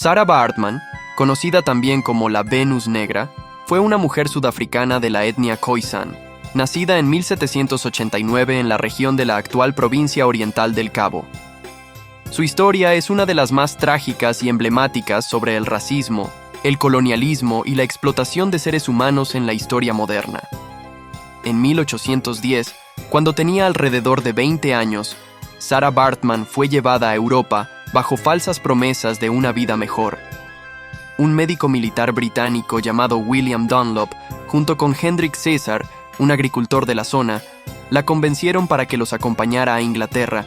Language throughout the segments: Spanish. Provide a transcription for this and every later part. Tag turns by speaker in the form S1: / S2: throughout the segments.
S1: Sarah Baartman, conocida también como la Venus Negra, fue una mujer sudafricana de la etnia Khoisan, nacida en 1789 en la región de la actual provincia oriental del Cabo. Su historia es una de las más trágicas y emblemáticas sobre el racismo, el colonialismo y la explotación de seres humanos en la historia moderna. En 1810, cuando tenía alrededor de 20 años, Sarah Baartman fue llevada a Europa bajo falsas promesas de una vida mejor. Un médico militar británico llamado William Dunlop, junto con Hendrik César, un agricultor de la zona, la convencieron para que los acompañara a Inglaterra,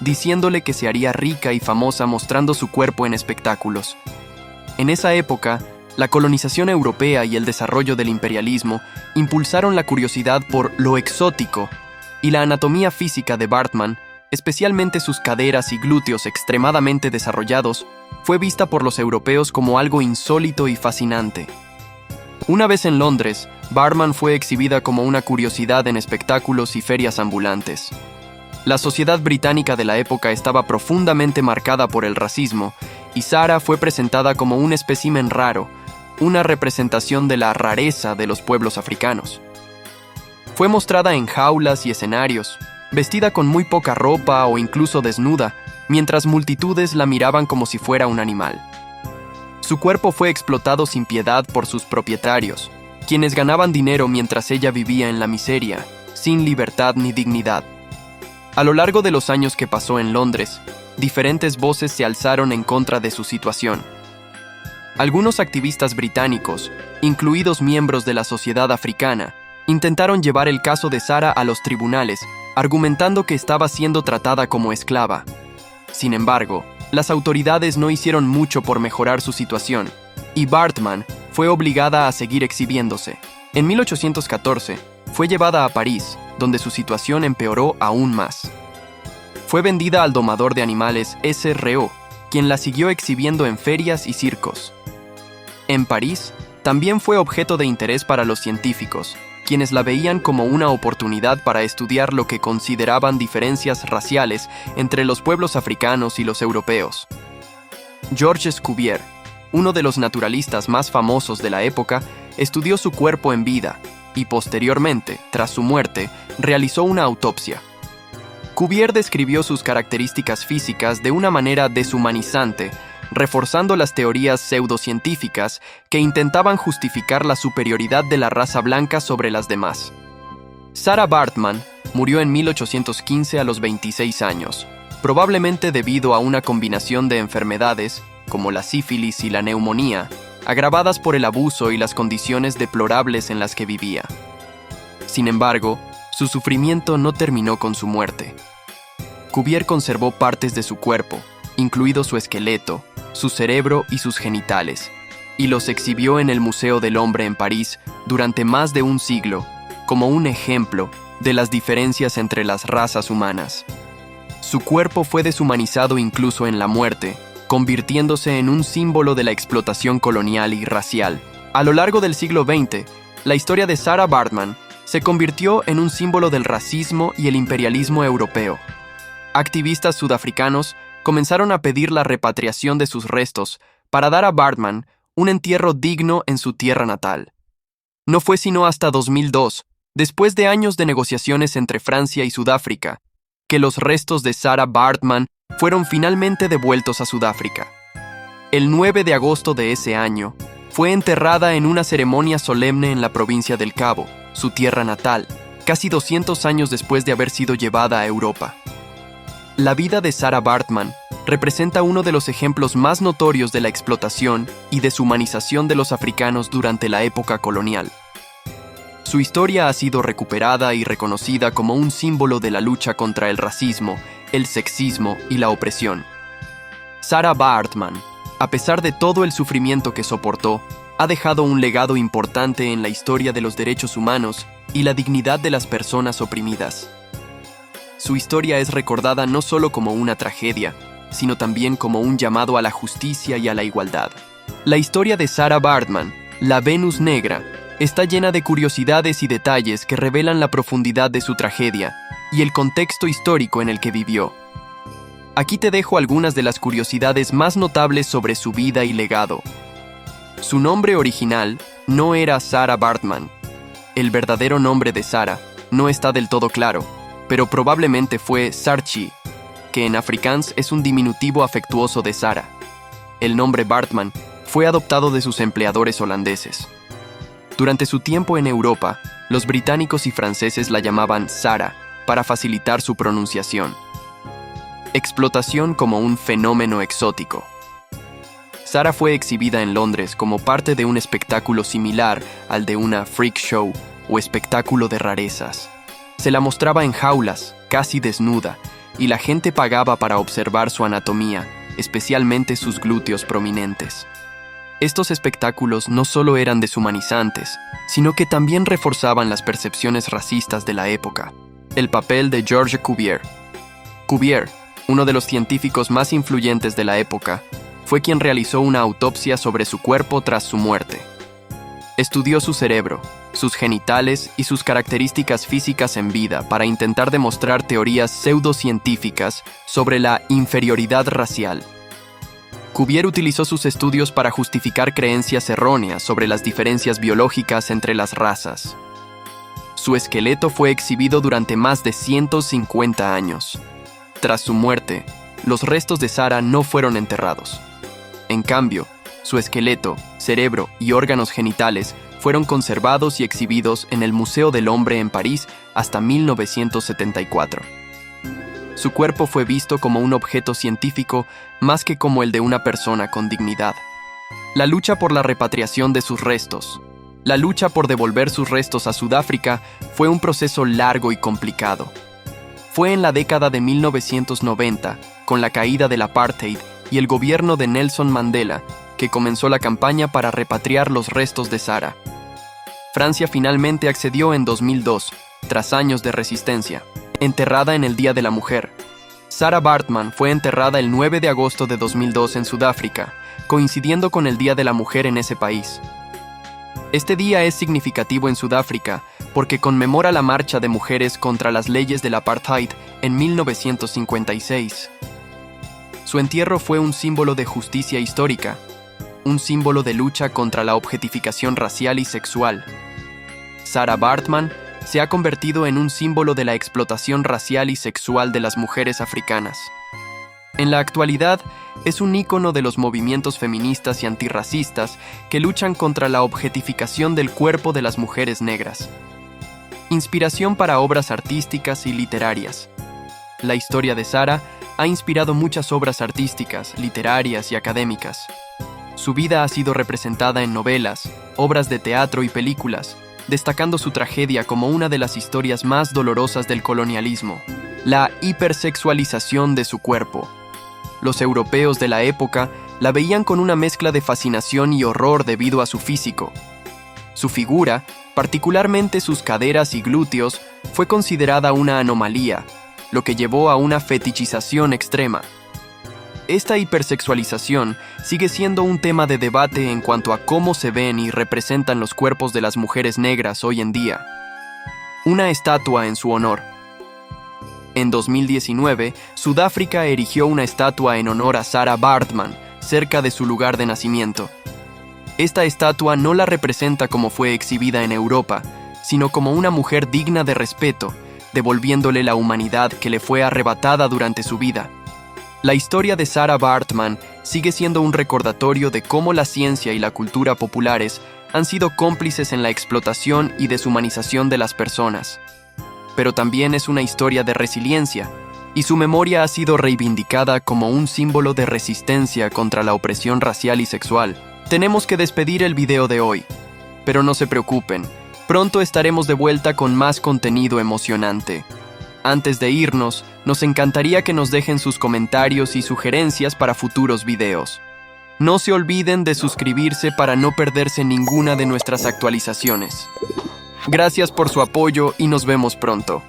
S1: diciéndole que se haría rica y famosa mostrando su cuerpo en espectáculos. En esa época, la colonización europea y el desarrollo del imperialismo impulsaron la curiosidad por lo exótico, y la anatomía física de Baartman, especialmente sus caderas y glúteos extremadamente desarrollados, fue vista por los europeos como algo insólito y fascinante. Una vez en Londres, Baartman fue exhibida como una curiosidad en espectáculos y ferias ambulantes. La sociedad británica de la época estaba profundamente marcada por el racismo, y Sarah fue presentada como un espécimen raro, una representación de la rareza de los pueblos africanos. Fue mostrada en jaulas y escenarios, vestida con muy poca ropa o incluso desnuda, mientras multitudes la miraban como si fuera un animal. Su cuerpo fue explotado sin piedad por sus propietarios, quienes ganaban dinero mientras ella vivía en la miseria, sin libertad ni dignidad. A lo largo de los años que pasó en Londres, diferentes voces se alzaron en contra de su situación. Algunos activistas británicos, incluidos miembros de la sociedad africana, intentaron llevar el caso de Sarah a los tribunales, argumentando que estaba siendo tratada como esclava. Sin embargo, las autoridades no hicieron mucho por mejorar su situación, y Baartman fue obligada a seguir exhibiéndose. En 1814, fue llevada a París, donde su situación empeoró aún más. Fue vendida al domador de animales S.R.O., quien la siguió exhibiendo en ferias y circos. En París, también fue objeto de interés para los científicos, quienes la veían como una oportunidad para estudiar lo que consideraban diferencias raciales entre los pueblos africanos y los europeos. Georges Cuvier, uno de los naturalistas más famosos de la época, estudió su cuerpo en vida y posteriormente, tras su muerte, realizó una autopsia. Cuvier describió sus características físicas de una manera deshumanizante, reforzando las teorías pseudocientíficas que intentaban justificar la superioridad de la raza blanca sobre las demás. Sarah Baartman murió en 1815 a los 26 años, probablemente debido a una combinación de enfermedades, como la sífilis y la neumonía, agravadas por el abuso y las condiciones deplorables en las que vivía. Sin embargo, su sufrimiento no terminó con su muerte. Cuvier conservó partes de su cuerpo, incluido su esqueleto, su cerebro y sus genitales, y los exhibió en el Museo del Hombre en París durante más de un siglo, como un ejemplo de las diferencias entre las razas humanas. Su cuerpo fue deshumanizado incluso en la muerte, convirtiéndose en un símbolo de la explotación colonial y racial. A lo largo del siglo XX, la historia de Sarah Baartman se convirtió en un símbolo del racismo y el imperialismo europeo. Activistas sudafricanos comenzaron a pedir la repatriación de sus restos para dar a Baartman un entierro digno en su tierra natal. No fue sino hasta 2002, después de años de negociaciones entre Francia y Sudáfrica, que los restos de Sarah Baartman fueron finalmente devueltos a Sudáfrica. El 9 de agosto de ese año, fue enterrada en una ceremonia solemne en la provincia del Cabo, su tierra natal, casi 200 años después de haber sido llevada a Europa. La vida de Sarah Baartman representa uno de los ejemplos más notorios de la explotación y deshumanización de los africanos durante la época colonial. Su historia ha sido recuperada y reconocida como un símbolo de la lucha contra el racismo, el sexismo y la opresión. Sarah Baartman, a pesar de todo el sufrimiento que soportó, ha dejado un legado importante en la historia de los derechos humanos y la dignidad de las personas oprimidas. Su historia es recordada no solo como una tragedia, sino también como un llamado a la justicia y a la igualdad. La historia de Sarah Baartman, la Venus Negra, está llena de curiosidades y detalles que revelan la profundidad de su tragedia y el contexto histórico en el que vivió. Aquí te dejo algunas de las curiosidades más notables sobre su vida y legado. Su nombre original no era Sarah Baartman. El verdadero nombre de Sarah no está del todo claro, pero probablemente fue Saartjie, que en afrikáans es un diminutivo afectuoso de Sarah. El nombre Baartman fue adoptado de sus empleadores holandeses. Durante su tiempo en Europa, los británicos y franceses la llamaban Sarah para facilitar su pronunciación. Explotación como un fenómeno exótico. Sarah fue exhibida en Londres como parte de un espectáculo similar al de una freak show o espectáculo de rarezas. Se la mostraba en jaulas, casi desnuda, y la gente pagaba para observar su anatomía, especialmente sus glúteos prominentes. Estos espectáculos no solo eran deshumanizantes, sino que también reforzaban las percepciones racistas de la época. El papel de Georges Cuvier. Cuvier, uno de los científicos más influyentes de la época, fue quien realizó una autopsia sobre su cuerpo tras su muerte. Estudió su cerebro, sus genitales y sus características físicas en vida para intentar demostrar teorías pseudocientíficas sobre la inferioridad racial. Cuvier utilizó sus estudios para justificar creencias erróneas sobre las diferencias biológicas entre las razas. Su esqueleto fue exhibido durante más de 150 años. Tras su muerte, los restos de Sarah no fueron enterrados. En cambio, su esqueleto, cerebro y órganos genitales fueron conservados y exhibidos en el Museo del Hombre en París hasta 1974. Su cuerpo fue visto como un objeto científico más que como el de una persona con dignidad. La lucha por la repatriación de sus restos. La lucha por devolver sus restos a Sudáfrica fue un proceso largo y complicado. Fue en la década de 1990, con la caída del apartheid y el gobierno de Nelson Mandela, que comenzó la campaña para repatriar los restos de Sarah. Francia finalmente accedió en 2002, tras años de resistencia. Enterrada en el Día de la Mujer. Sarah Baartman fue enterrada el 9 de agosto de 2002 en Sudáfrica, coincidiendo con el Día de la Mujer en ese país. Este día es significativo en Sudáfrica porque conmemora la marcha de mujeres contra las leyes del apartheid en 1956. Su entierro fue un símbolo de justicia histórica, un símbolo de lucha contra la objetificación racial y sexual. Sarah Baartman se ha convertido en un símbolo de la explotación racial y sexual de las mujeres africanas. En la actualidad, es un ícono de los movimientos feministas y antirracistas que luchan contra la objetificación del cuerpo de las mujeres negras. Inspiración para obras artísticas y literarias. La historia de Sarah ha inspirado muchas obras artísticas, literarias y académicas. Su vida ha sido representada en novelas, obras de teatro y películas, destacando su tragedia como una de las historias más dolorosas del colonialismo, la hipersexualización de su cuerpo. Los europeos de la época la veían con una mezcla de fascinación y horror debido a su físico. Su figura, particularmente sus caderas y glúteos, fue considerada una anomalía, lo que llevó a una fetichización extrema. Esta hipersexualización sigue siendo un tema de debate en cuanto a cómo se ven y representan los cuerpos de las mujeres negras hoy en día. Una estatua en su honor. En 2019, Sudáfrica erigió una estatua en honor a Sarah Baartman, cerca de su lugar de nacimiento. Esta estatua no la representa como fue exhibida en Europa, sino como una mujer digna de respeto, devolviéndole la humanidad que le fue arrebatada durante su vida. La historia de Sarah Baartman sigue siendo un recordatorio de cómo la ciencia y la cultura populares han sido cómplices en la explotación y deshumanización de las personas. Pero también es una historia de resiliencia, y su memoria ha sido reivindicada como un símbolo de resistencia contra la opresión racial y sexual. Tenemos que despedir el video de hoy, pero no se preocupen, pronto estaremos de vuelta con más contenido emocionante. Antes de irnos, nos encantaría que nos dejen sus comentarios y sugerencias para futuros videos. No se olviden de suscribirse para no perderse ninguna de nuestras actualizaciones. Gracias por su apoyo y nos vemos pronto.